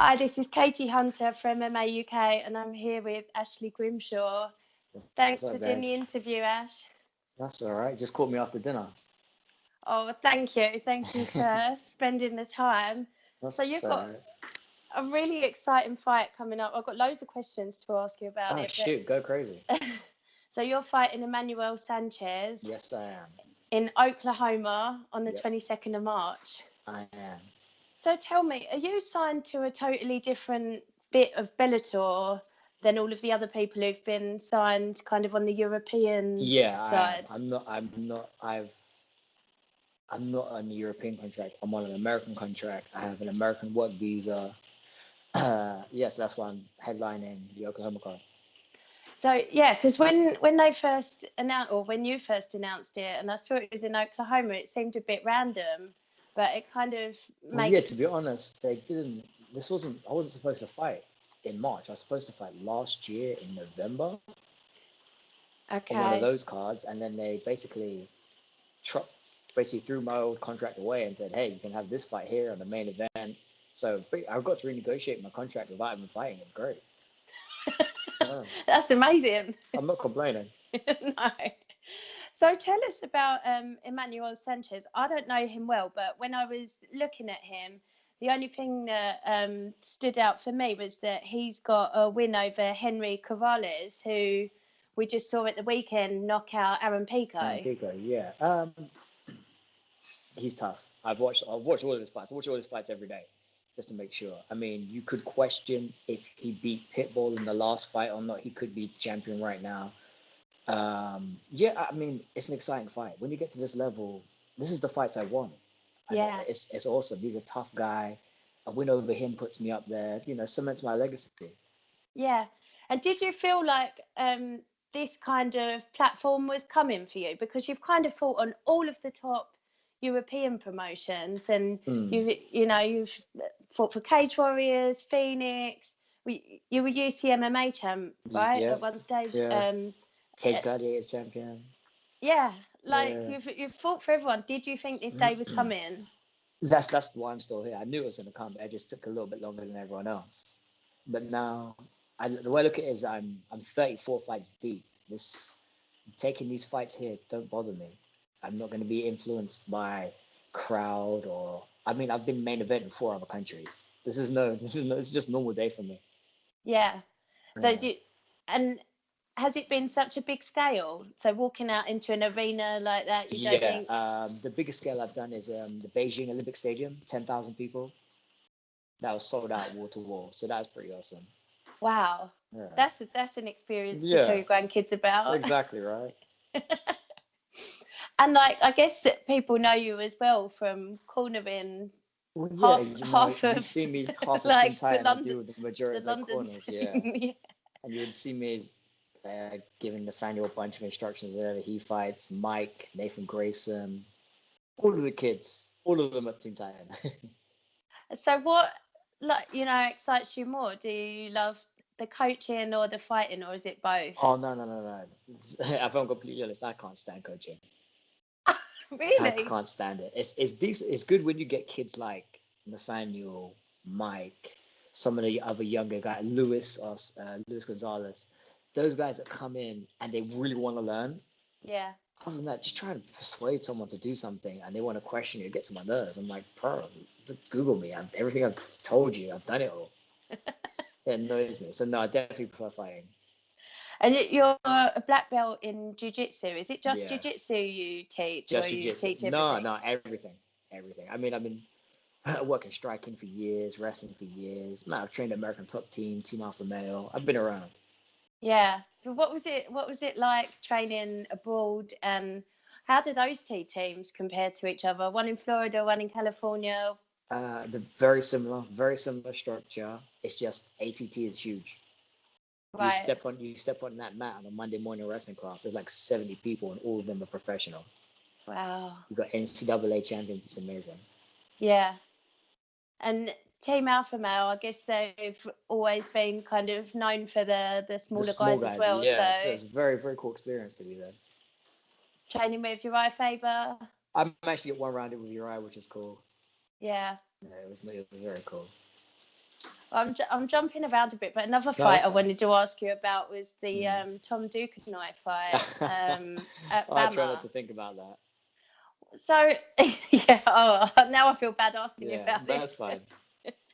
Hi, this is Katie Hunter from MMA UK, and I'm here with Ashley Grimshaw. Thanks What's for up, doing the guys? interview, Ash. That's all right. Just caught me after dinner. Oh, thank you. Thank you for spending the time. So That's you've all got right. a really exciting fight coming up. I've got loads of questions to ask you about Oh it. shoot, go crazy. But so you're fighting Emmanuel Sanchez Yes, I am. in Oklahoma on the Yep, 22nd of March. I am. So tell me, are you signed to a totally different bit of Bellator than all of the other people who've been signed kind of on the European Yeah, I am. side? I'm not. I'm not. I'm not on a European contract. I'm on an American contract. I have an American work visa. Yes, that's why I'm headlining the Oklahoma card. So yeah, because when they first announced, or when you first announced it, and I saw it was in Oklahoma, it seemed a bit random, but it kind of Well, yeah. To makes be honest, they didn't. This wasn't. I wasn't supposed to fight in March. I was supposed to fight last year in November on one of okay. those cards, and then they tr- basically threw my old contract away and said, "Hey, you can have this fight here on the main event." So I got to renegotiate my contract without even fighting. It's great. Yeah, That's amazing. I'm not complaining. No. So tell us about Emmanuel Sanchez. I don't know him well, but when I was looking at him, the only thing that stood out for me was that he's got a win over Henry Corrales, who we just saw at the weekend knock out Aaron Aaron Pico. Pico, yeah, he's tough. I've watched all of his fights. I watch all his fights every day, just to make sure. I mean, you could question if he beat Pitbull in the last fight or not. He could be champion right now. Yeah, I mean, it's an exciting fight. When you get to this level, this is the fights I want. Yeah, It's awesome. He's a tough guy. A win over him puts me up there. Cements my legacy. yeah. And did you feel like this kind of platform was coming for you? Because you've kind of fought on all of the top European promotions, and Mm. you've fought for Cage Warriors, Phoenix. You were UC MMA champ, right, Yeah, at one stage. yeah. Uh, Cage Gladiators champion. yeah, like Yeah. you've fought for everyone. Did you think this day was coming? That's why I'm still here. I knew it was going to come. It just took a little bit longer than everyone else. But now, the way I look at it is I'm 34 fights deep. This taking these fights here don't bother me. I'm not going to be influenced by crowd or I mean I've been main event in 4 other countries. It's just normal day for me. Yeah. So Yeah. do you, and has it been such a big scale? So walking out into an arena like that, you don't Yeah. think, The biggest scale I've done is the Beijing Olympic Stadium, 10,000 people. That was sold out wall to wall. So that was pretty awesome. wow, Yeah. that's an experience to tell Yeah. your grandkids about. Exactly right. And like, I guess that people know you as well from cornering Well, yeah, half you of see me half of Team like Titan. I do the majority the of the London corners, yeah. scene. Yeah. And you would see me giving Nathaniel a bunch of instructions whenever he fights. Mike, Nathan Grayson, all of the kids, all of them at Team Titan. So what, like, excites you more? Do you love the coaching or the fighting, or is it both? Oh no, no, no, no! If I'm completely honest, I can't stand coaching. I Really? can't stand it. It's decent. It's good when you get kids like Nathaniel, Mike, some of the other younger guys, Luis Gonzalez. Those guys that come in and they really want to learn. Yeah. Other than that, just trying to persuade someone to do something and they want to question you, it gets on my nerves. I'm like, bro, just Google me. Everything I've told you, I've done it all. It annoys me. So no, I definitely prefer fighting. And you're a black belt in jiu-jitsu. Is it just Yeah, jiu-jitsu you teach, or just you jujitsu. teach No, everything? no, everything, everything. I mean, I've been working striking for years, wrestling for years. Man, I've trained American Top Team, Team Alpha Male. I've been around. Yeah. So what was it like training abroad, and how do those two teams compare to each other? One in Florida, one in California. The very similar structure. It's just ATT is huge. Right. You step on that mat on a Monday morning wrestling class. There's like 70 people, and all of them are professional. Wow. You got NCAA champions. It's amazing. Yeah. And Team Alpha Male, I guess they've always been kind of known for the The smaller small guys as guys, well. yeah. So So it's a very, very cool experience to be there. training with Uriah Faber. I'm actually at one rounded with Uriah, which is cool. Yeah. Yeah, it was very cool. I'm jumping around a bit, but another No, fight that's I fine. wanted to ask you about was the Tom Dukanoi fight at I try not Bama. to think about that. So yeah, now I feel bad asking you Yeah, about this. that's fine.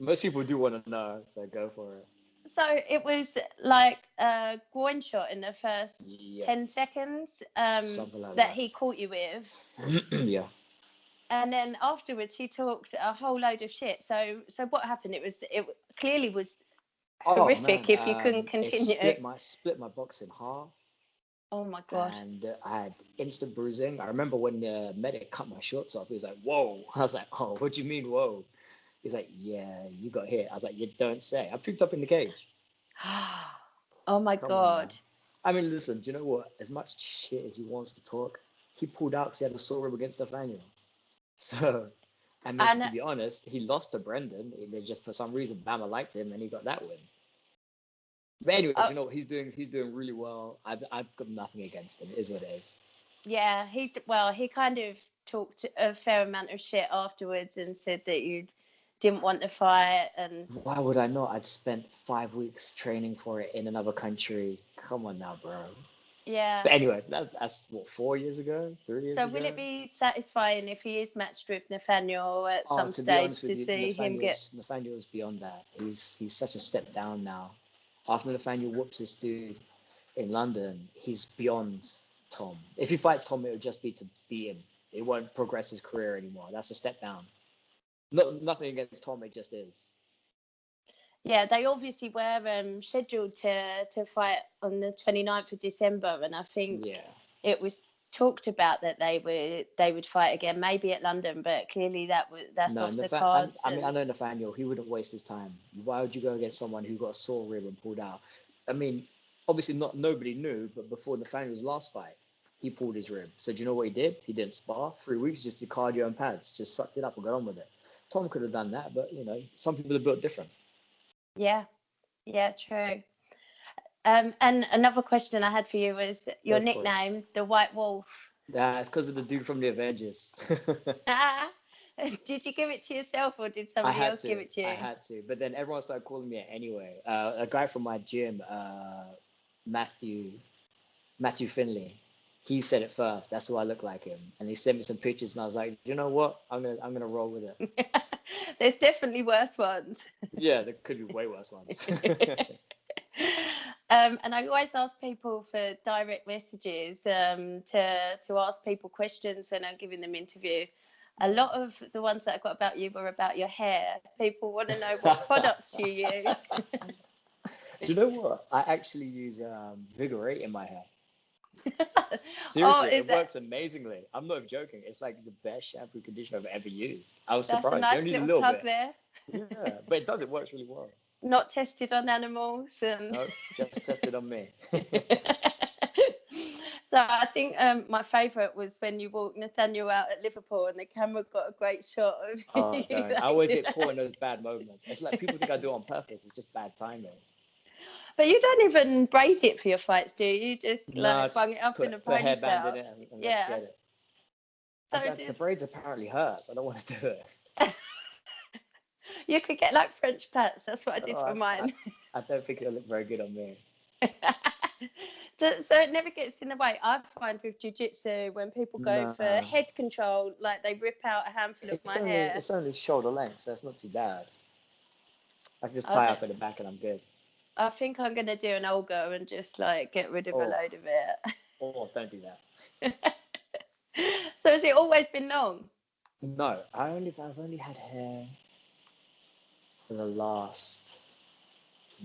Most people do want to know, so go for it. So it was like a groin shot in the first Yeah, 10 seconds something like that that. he caught you with. Yeah. And then afterwards he talked a whole load of shit. So what happened? It clearly was Oh horrific man, if you couldn't it continue. split my box in half, Oh my god. and I had instant bruising. I remember when the medic cut my shorts off. He was like, "Whoa!" I was like, "Oh, what do you mean, whoa?" He's like, "Yeah, you got hit." I was like, "You don't say." I picked up in the cage. Oh my Come on, man. god. I mean, listen. Do you know what? As much shit as he wants to talk, he pulled out because he had a sore rib against Nathaniel. So, I mean, to And be honest, he lost to Brendan. They just for some reason Bama liked him, and he got that win. But anyway, uh, you know what? He's doing really well. I've got nothing against him. It is what it is. yeah, he kind of talked a fair amount of shit afterwards and said that you didn't want to fight and Why would I not? I'd spent 5 weeks training for it in another country. Come on now, bro. yeah. But anyway, that's what 4 years ago, 3 years So will ago. it be satisfying if he is matched with Nathaniel at Oh, some to be stage honest to with you, see him get? Nathaniel's beyond that. He's such a step down now. After Nathaniel whoops this dude in London, he's beyond Tom. If he fights Tom, it would just be to beat him. It won't progress his career anymore. That's a step down. Nothing against Tom, it just is. Yeah, they obviously were scheduled to fight on the 29th of December, and I think Yeah. it was talked about that they would fight again, maybe at London, but clearly that's No, off the cards. I mean, I know Nathaniel. He wouldn't waste his time. Why would you go against someone who got a sore rib and pulled out? I mean, obviously, not nobody knew, but before Nathaniel's last fight, he pulled his rib. So do you know what he did? He didn't spar. 3 weeks, just did cardio and pads, just sucked it up and got on with it. Tom could have done that, but you know, some people are built different. Yeah, yeah, true. And another question I had for you was your Go for it. nickname, the White Wolf. Yeah, it's because of the dude from the Avengers. Did you give it to yourself or did I somebody had else give to. it to I you? had to. But then everyone started calling me it anyway. A guy from my gym, Matthew Matthew Finley, he said it first. That's why I look like him. And he sent me some pictures, and I was like, you know what? I'm gonna roll with it. There's definitely worse ones. Yeah, there could be way worse ones. And I always ask people for direct messages to ask people questions when I'm giving them interviews. A lot of the ones that I got about you were about your hair. People want to know what products you use. Do you know what? I actually use Vigor 8 in my hair. Oh, Seriously, is it that? works amazingly. I'm not joking. It's like the best shampoo conditioner I've ever used. I was That's a surprised. You nice only need a little little plug bit. there. Yeah, but it does. It works really well. Not tested on animals and. No, just tested on me. So I think my favourite was when you walked Nathaniel out at Liverpool and the camera got a great shot of Oh, you. don't. I always get caught in those bad moments. It's like people think I do it on purpose. It's just bad timing. But you don't even braid it for your fights, do you? You just No, like bung it up in a put a hairband in ponytail. it and let's Yeah. get it. So The braids apparently hurts. I don't want to do it. you could get like French plaits. That's what I did Oh, for mine. I don't think it'll look very good on me. So it never gets in the way. I find with jiu-jitsu when people go No, for head control, like they rip out a handful of my hair. it's only shoulder length, so it's not too bad. I can just I tie don't- up at the back and I'm good. I think I'm gonna do an Olga and just like get rid of a Oh, load of it. don't do that. So has it always been long? No, I've only had hair for the last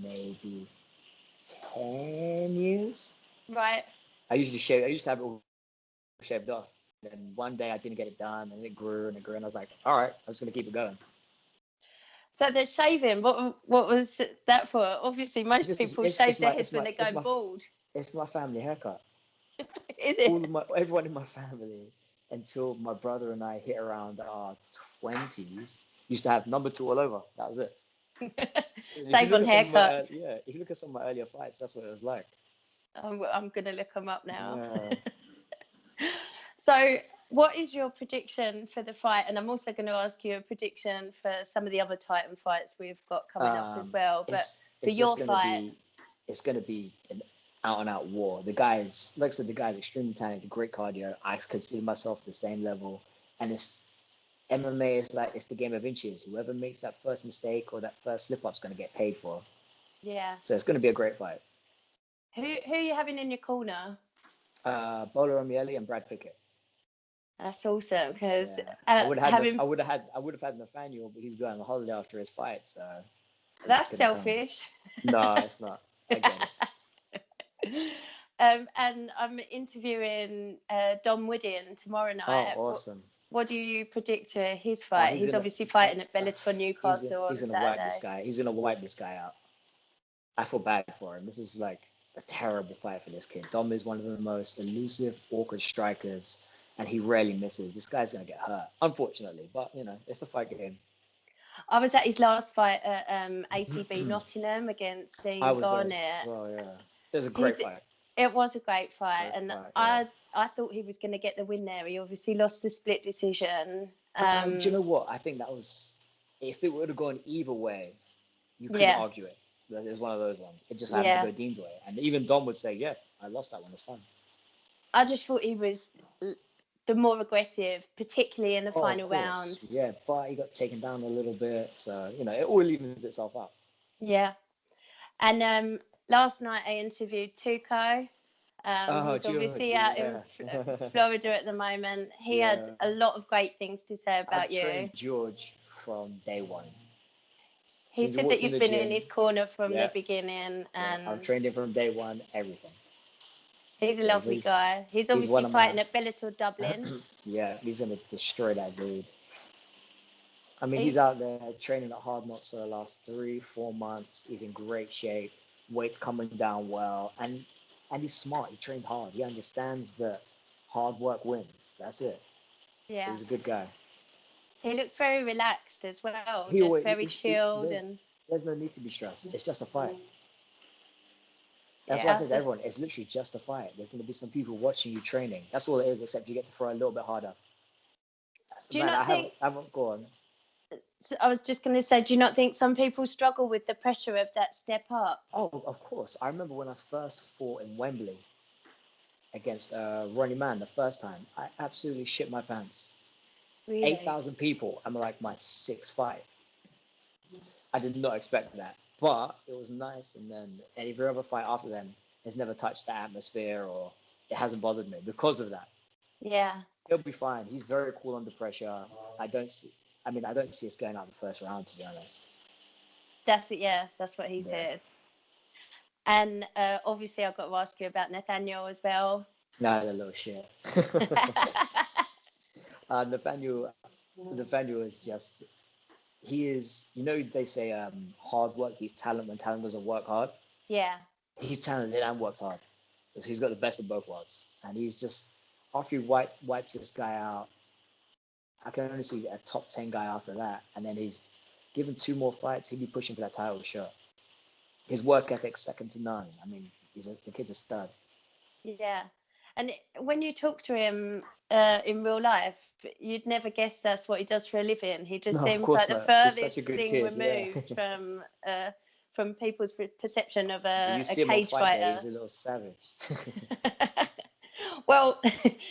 maybe 10 years. Right. I used to have it all shaved off. Then one day I didn't get it done, and it grew and it grew, and I was like, all right, I'm just gonna keep it going. So the shaving, what was that for? Obviously, most people shave their heads when they're going bald. It's my family haircut. Is it? Everyone in my family, until my brother and I hit around our 20s, used to have number 2 all over. That was it. Save on haircuts. If you look at some of my earlier fights, that's what it was like. I'm gonna look them up now. Yeah. So What is your prediction for the fight? And I'm also going to ask you a prediction for some of the other Titan fights we've got coming up as well. But for it's your just gonna fight, be it's gonna be an out and out war. The guy is, like I said, the guy's extremely talented, great cardio. I consider myself the same level, and it's MMA is like it's the game of inches. Whoever makes that first mistake or that first slip up is gonna get paid for. yeah. So it's gonna be a great fight. Who are you having in your corner? Bolo Romielli and Brad Pickett. That's awesome because Yeah. I would have having had Nathaniel, but he's going on holiday after his fight, so that's selfish. No, it's not. I get it. And I'm interviewing Dom Woodin tomorrow night. Oh, awesome. What do you predict to his fight? He's obviously fighting at Bellator Newcastle on Saturday. Wipe this guy. He's gonna wipe this guy out. I feel bad for him. This is like a terrible fight for this kid. Dom is one of the most elusive, awkward strikers, and he rarely misses. This guy's gonna get hurt, unfortunately. But it's a fight game. I was at his last fight at ACB Nottingham against Dean Garnett. Oh yeah, it was a great fight. It was a great fight, I thought he was going to get the win there. He obviously lost the split decision. Do you know what? I think that was, if it would have gone either way, you couldn't argue it. It was one of those ones. It just happened to go Dean's way, and even Dom would say, "Yeah, I lost that one. It's fine." I just thought he was the more aggressive, particularly in the final round. Yeah, but he got taken down a little bit, so it all evens itself out. Yeah, and last night I interviewed Tuco. He's obviously out in Florida at the moment. He had a lot of great things to say about you. Trained George from day one. He said that you've been in his corner from the beginning, and I've trained him from day one. Everything. He's a lovely guy. He's obviously fighting at Bellator Dublin. Yeah, he's gonna destroy that dude. I mean, he's out there training at Hard Knocks for the last 3-4 months. He's in great shape. Weight's coming down well, and he's smart. He trains hard. He understands that hard work wins. That's it. Yeah, he's a good guy. He looks very relaxed as well. Very chilled, and there's no need to be stressed. It's just a fight. That's why I said to everyone, it's literally just a fight. There's going to be some people watching you training. That's all it is, except you get to throw a little bit harder. Do you not think? I haven't gone. So I was just going to say, do you not think some people struggle with the pressure of that step up? Oh, of course. I remember when I first fought in Wembley against Ronnie Mann the first time. I absolutely shit my pants. Really? 8,000 people. I'm like my 6th fight. I did not expect that. But it was nice, and then every other fight after then has never touched the atmosphere, or it hasn't bothered me because of that. Yeah. He'll be fine. He's very cool under pressure. I don't see us going out the first round, to be honest. That's it. Yeah, that's what he said. And obviously, I've got to ask you about Nathaniel as well. No, that little shit. Nathaniel is just. He is, they say hard work beats talent when talent doesn't work hard. Yeah. He's talented and works hard. So he's got the best of both worlds. And he's just, after he wipes this guy out, I can only see a top 10 guy after that. And then he's given 2 more fights, he'd be pushing for that title shot. His work ethic's second to none. I mean, the kid's a stud. Yeah. And when you talk to him in real life, you'd never guess that's what he does for a living. He just seems like the furthest thing removed from people's perception of a cage fighter. He's a little savage. Well,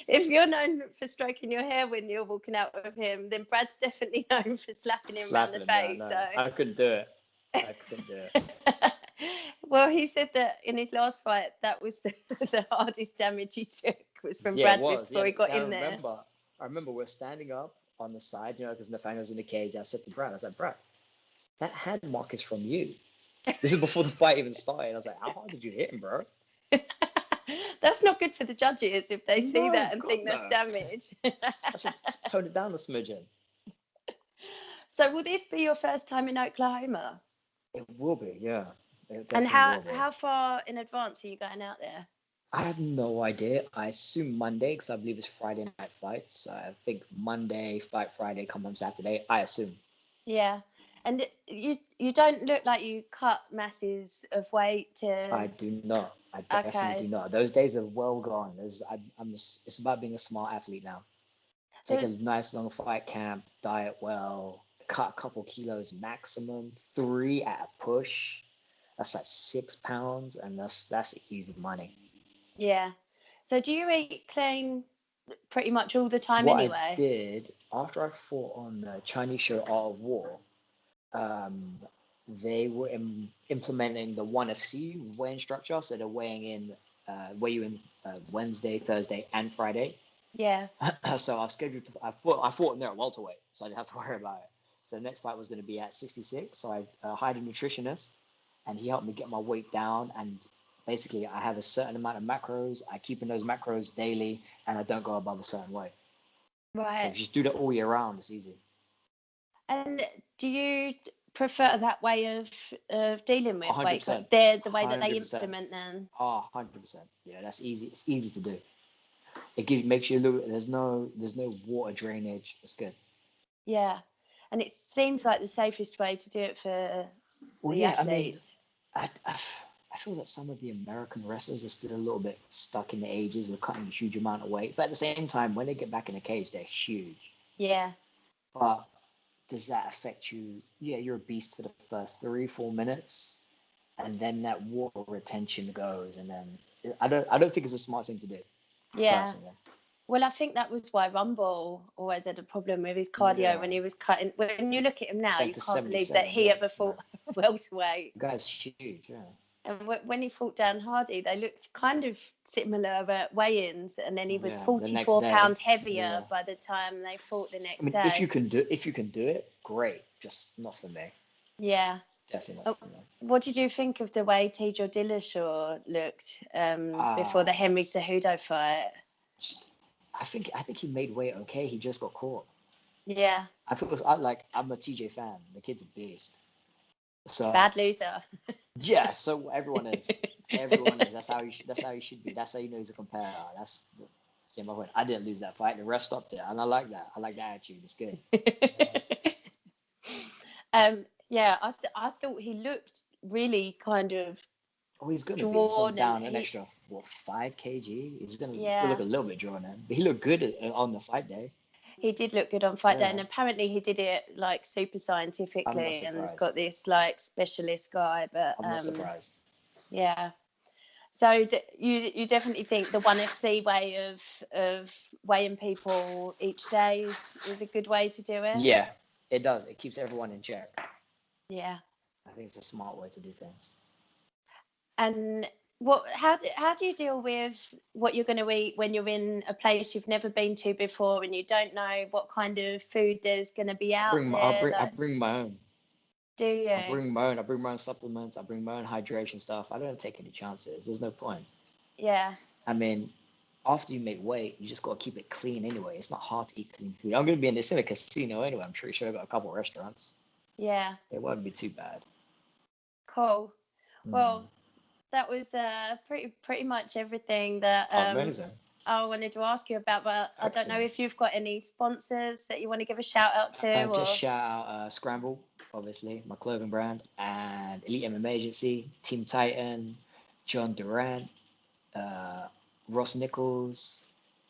if you're known for stroking your hair when you're walking out with him, then Brad's definitely known for slapping him around the face. No. So I couldn't do it. Well, he said that in his last fight, that was the hardest damage he took was from Brad before he got in there. I remember we're standing up on the side, because Nathaniel's in the cage. I said to Brad, Brad, that hand mark is from you. This is before the fight even started. I was like, how hard did you hit him, bro? That's not good for the judges if they see that and think that's damage. I should tone it down a smidgen. So will this be your first time in Oklahoma? It will be, yeah. And how far in advance are you going out there? I have no idea. I assume Monday, because I believe it's Friday night fights. I think Monday, fight Friday, come on Saturday, I assume. Yeah. And you don't look like you cut masses of weight to... I do not. I definitely do not. Those days are well gone. It's about being a smart athlete now. So Take a nice long fight camp, diet well, cut a couple kilos maximum, 3 at a push. That's like 6 pounds, and that's easy money. yeah. So do you eat clean pretty much all the time What I anyway? did after I fought on the Chinese show Art of War, um, they were implementing the 1FC weighing structure, so they're weigh you in Wednesday, Thursday, and Friday. Yeah. So I was scheduled to. I fought in there at welterweight, so I didn't have to worry about it. So the next fight was going to be at 66. So I hired a nutritionist, and he helped me get my weight down. And basically, I have a certain amount of macros. I keep in those macros daily, and I don't go above a certain weight. So if Right. you just do that all year round, it's easy. And do you prefer that way of dealing with weight? 100%. They're the way that they 100%. implement them. Oh, 100%. Yeah, that's easy. It's easy to do. Makes you look. There's no water drainage. It's good. Yeah. And it seems like the safest way to do it for Well, the yeah. I mean, athletes. I feel that some of the American wrestlers are still a little bit stuck in the ages of cutting a huge amount of weight. But at the same time, when they get back in the cage, they're huge. Yeah. But does that affect you? Yeah, you're a beast for the first 3-4 minutes, and then that water retention goes, and then I don't think it's a smart thing to do. Yeah. Personally. Well, I think that was why Rumble always had a problem with his cardio when he was cutting. When you look at him now, you can't believe that he ever fought welterweight. The guy's huge, yeah. And when he fought Dan Hardy, they looked kind of similar at weigh-ins, and then he was 44 pounds heavier by the time they fought the next day. If you can do it, great. Just not for me. Yeah. Definitely not for me. What did you think of the way Tejo Dillashaw looked before the Henry Cejudo fight? I think he made weight okay. He just got caught. Yeah. I'm a TJ fan. The kid's a beast. So bad loser. Yeah. So everyone is. Everyone is. That's how he should be. That's how you know he's a competitor. That's my point. I didn't lose that fight. The ref stopped it, and I like that. I like that attitude. It's good. Yeah. I thought he looked really kind of. Oh, he's gonna be. He's gone down an extra 5 kg. He's gonna look a little bit drawn in, but he looked good on the fight day. He did look good on fight day, and apparently he did it like super scientifically, and he's got this like specialist guy. But I'm not surprised. Yeah. So you definitely think the 1FC way of weighing people each day is a good way to do it? Yeah, it does. It keeps everyone in check. Yeah. I think it's a smart way to do things. And how do you deal with what you're going to eat when you're in a place you've never been to before and you don't know what kind of food there's going to be out there? I bring my own. Do you? I bring my own supplements. I bring my own hydration stuff. I don't take any chances. There's no point. Yeah. I mean, after you make weight, you just got to keep it clean anyway. It's not hard to eat clean food. I'm going to be in a casino anyway. I'm sure I've got a couple of restaurants. Yeah. It won't be too bad. Cool. Well, that was pretty much everything that amazing. I wanted to ask you about, but I don't know if you've got any sponsors that you want to give a shout out to. Just shout out Scramble, obviously, my clothing brand, and Elite MMA Agency, Team Titan, John Durant, Ross Nichols,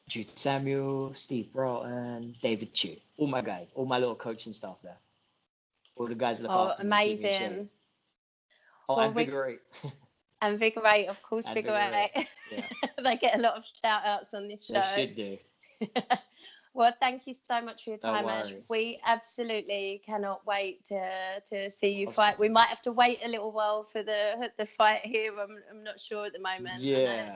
Jude Samuel, Steve Broughton, David Chu. All my guys, all my little coach and staff there. All the guys that look after me. Amazing. And Figure 8. And Figure 8, of course, Figure 8. Yeah. They get a lot of shout outs on this show. They should do. Well, thank you so much for your time, Ash. We absolutely cannot wait to see you fight. We might have to wait a little while for the fight here. I'm not sure at the moment. Yeah.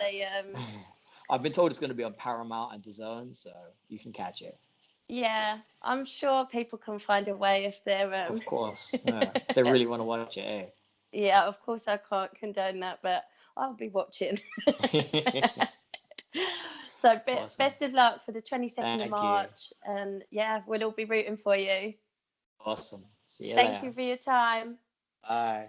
I've been told it's going to be on Paramount and DAZN, so you can catch it. Yeah, I'm sure people can find a way if they're. Of course, if they really want to watch it, eh? Yeah, of course I can't condone that, but I'll be watching. So best of luck for the 22nd of March. And yeah, we'll all be rooting for you. Awesome. See you Thank you for your time. Bye.